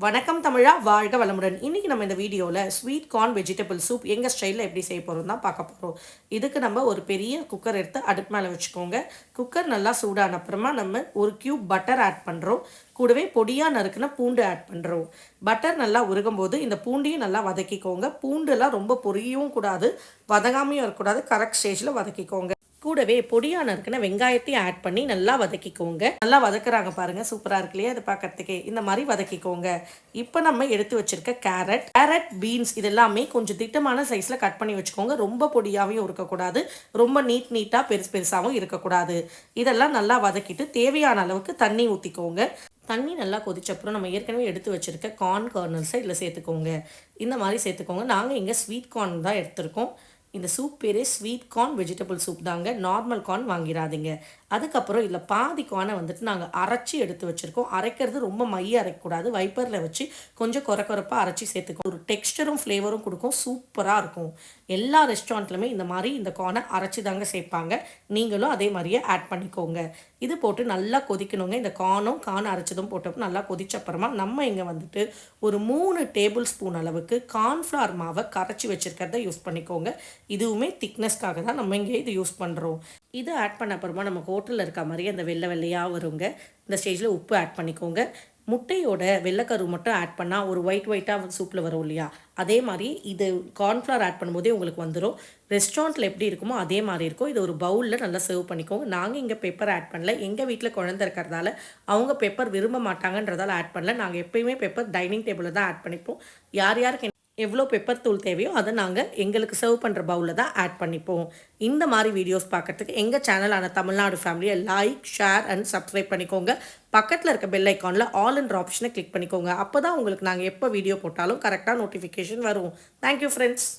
வணக்கம் தமிழா, வாழ்க வளமுடன். இன்றைக்கி நம்ம இந்த வீடியோவில் ஸ்வீட் கார்ன் வெஜிடபிள் சூப் எங்கள் ஸ்டைலில் எப்படி செய்ய போகிறோம் தான் பார்க்க போகிறோம். இதுக்கு நம்ம ஒரு பெரிய குக்கர் எடுத்து அடுப்பு மேலே வச்சுக்கோங்க. குக்கர் நல்லா சூடான அப்புறமா நம்ம ஒரு கியூப் பட்டர் ஆட் பண்ணுறோம். கூடவே பொடியாக நறுக்குன பூண்டு ஆட் பண்ணுறோம். பட்டர் நல்லா உருகும் போது இந்த பூண்டையும் நல்லா வதக்கிக்கோங்க. பூண்டெல்லாம் ரொம்ப பொரியவும் கூடாது, வதங்காமையும் இருக்கக்கூடாது, கரெக்ட் ஸ்டேஜில் வதக்கிக்கோங்க. கூடவே பொடியாக நறுக்குன வெங்காயத்தையும் ஆட் பண்ணி நல்லா வதக்கிக்கோங்க. நல்லா வதக்குறாங்க பாருங்கள், சூப்பராக இருக்கு இல்லையா? அதை பார்க்கறதுக்கே இந்த மாதிரி வதக்கிக்கோங்க. இப்போ நம்ம எடுத்து வச்சிருக்க கேரட் பீன்ஸ் இது எல்லாமே கொஞ்சம் திட்டமான சைஸில் கட் பண்ணி வச்சுக்கோங்க. ரொம்ப பொடியாகவும் இருக்கக்கூடாது, ரொம்ப நீட்டாக பெருசாகவும் இருக்கக்கூடாது. இதெல்லாம் நல்லா வதக்கிட்டு தேவையான அளவுக்கு தண்ணி ஊற்றிக்கோங்க. தண்ணி நல்லா கொதிச்சப்புறம் நம்ம ஏற்கனவே எடுத்து வச்சுருக்க கார்ன் கர்னல்ஸை இதில் சேர்த்துக்கோங்க. இந்த மாதிரி சேர்த்துக்கோங்க. நாங்கள் இங்கே ஸ்வீட் கார்ன் தான் எடுத்திருக்கோம். இந்த சூப் பேரே ஸ்வீட் கார்ன் வெஜிடபிள் சூப் தாங்க, நார்மல் கார்ன் வாங்கிடாதீங்க. அதுக்கப்புறம் இதில் பாதி கார்னை வந்துட்டு நாங்கள் அரைச்சி எடுத்து வச்சுருக்கோம். அரைக்கிறது ரொம்ப மைய அரைக்கக்கூடாது, வைப்பரில் வச்சு கொஞ்சம் குறைப்பாக அரைச்சி சேர்த்துக்கோ. ஒரு டெக்ஸ்டரும் ஃப்ளேவரும் கொடுக்கும், சூப்பராக இருக்கும். எல்லா ரெஸ்டாரண்ட்லையுமே இந்த மாதிரி இந்த கார்னை அரைச்சி தாங்க சேர்ப்பாங்க. நீங்களும் அதே மாதிரியே ஆட் பண்ணிக்கோங்க. இது போட்டு நல்லா கொதிக்கணுங்க. இந்த கார்ன் அரைச்சதும் போட்டப்போ நல்லா கொதிச்சப்புறமா நம்ம இங்கே வந்துட்டு ஒரு 3 டேபிள் ஸ்பூன் அளவுக்கு கார்ன்ஃப்ளவர் மாவை கரைச்சி வச்சுருக்கிறத யூஸ் பண்ணிக்கோங்க. இதுவுமே திக்னஸ்க்காக தான் நம்ம இங்கே இது யூஸ் பண்ணுறோம். இது ஆட் பண்ண அப்புறமா நம்ம ஹோட்டலில் இருக்க மாதிரியே அந்த வெள்ளையாக வருங்க. இந்த ஸ்டேஜில் உப்பு ஆட் பண்ணிக்கோங்க. முட்டையோட வெள்ளைக்கரு மட்டும் ஆட் பண்ணால் ஒரு ஒயிட்டாக சூப்பில் வரும் இல்லையா? அதே மாதிரி இது கார்ன்ஃப்ளவர் ஆட் பண்ணும்போதே உங்களுக்கு வந்துடும். ரெஸ்டாரண்ட்டில் எப்படி இருக்குமோ அதே மாதிரி இருக்கும். இது ஒரு பவுலில் நல்லா சர்வ் பண்ணிக்கோங்க. நாங்கள் இங்கே பெப்பர் ஆட் பண்ணல. எங்கள் வீட்டில் குழந்தை இருக்கிறதால அவங்க பெப்பர் விரும்ப மாட்டாங்கன்றதால ஆட் பண்ணல. நாங்கள் எப்பயுமே பெப்பர் டைனிங் டேபிளில் தான் ஆட் பண்ணிப்போம். யாருக்கு எவ்வளோ பெப்பர் தூள் தேவையோ அதை நாங்கள் எங்களுக்கு சர்வ் பண்ணுற பவுலில் தான் ஆட் பண்ணிப்போம். இந்த மாதிரி வீடியோஸ் பார்க்குறதுக்கு எங்கள் சேனலான தமிழ்நாடு ஃபேமிலியை லைக், ஷேர் அண்ட் சப்ஸ்கிரைப் பண்ணிக்கோங்க. பக்கத்தில் இருக்க பெல் ஐக்கானில் ஆல் என்ற ஆப்ஷனை கிளிக் பண்ணிக்கோங்க. அப்போ தான் உங்களுக்கு நாங்கள் எப்போ வீடியோ போட்டாலும் கரெக்டாக நோட்டிஃபிகேஷன் வரும். Thank you friends.